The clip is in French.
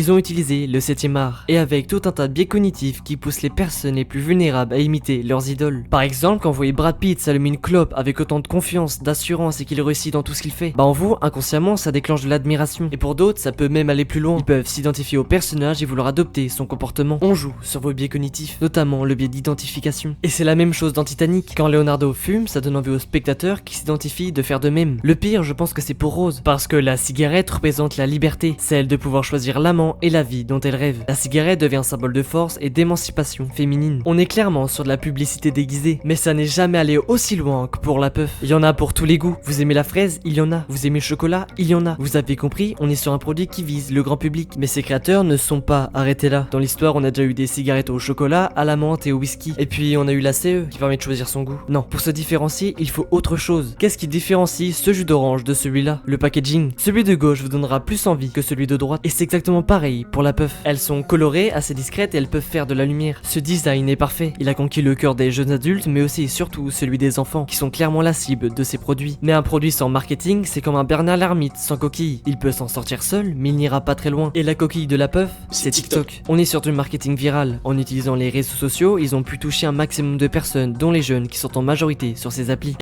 Ils ont utilisé le 7e art, et avec tout un tas de biais cognitifs qui poussent les personnes les plus vulnérables à imiter leurs idoles. Par exemple, quand vous voyez Brad Pitt s'allumer une clope avec autant de confiance, d'assurance et qu'il réussit dans tout ce qu'il fait, bah en vous, inconsciemment, ça déclenche de l'admiration. Et pour d'autres, ça peut même aller plus loin. Ils peuvent s'identifier au personnage et vouloir adopter son comportement. On joue sur vos biais cognitifs, notamment le biais d'identification. Et c'est la même chose dans Titanic. Quand Leonardo fume, ça donne envie aux spectateurs qui s'identifient de faire de même. Le pire, je pense que c'est pour Rose, parce que la cigarette représente la liberté, celle de pouvoir choisir l'amant et la vie dont elle rêve. La cigarette devient un symbole de force et d'émancipation féminine. On est clairement sur de la publicité déguisée, mais ça n'est jamais allé aussi loin que pour la puff. Il y en a pour tous les goûts. Vous aimez la fraise? Il y en a. Vous aimez le chocolat? Il y en a. Vous avez compris, on est sur un produit qui vise le grand public. Mais ses créateurs ne sont pas arrêtés là. Dans l'histoire, on a déjà eu des cigarettes au chocolat, à la menthe et au whisky. Et puis on a eu la CE qui permet de choisir son goût. Non, pour se différencier, il faut autre chose. Qu'est-ce qui différencie ce jus d'orange de celui-là? Le packaging. Celui de gauche vous donnera plus envie que celui de droite. Et c'est exactement pareil pour la puff. Elles sont colorées, assez discrètes et elles peuvent faire de la lumière. Ce design est parfait. Il a conquis le cœur des jeunes adultes, mais aussi et surtout celui des enfants, qui sont clairement la cible de ces produits. Mais un produit sans marketing, c'est comme un Bernard l'ermite sans coquille. Il peut s'en sortir seul, mais il n'ira pas très loin. Et la coquille de la puff, c'est TikTok. On est sur du marketing viral. En utilisant les réseaux sociaux, ils ont pu toucher un maximum de personnes, dont les jeunes qui sont en majorité sur ces applis.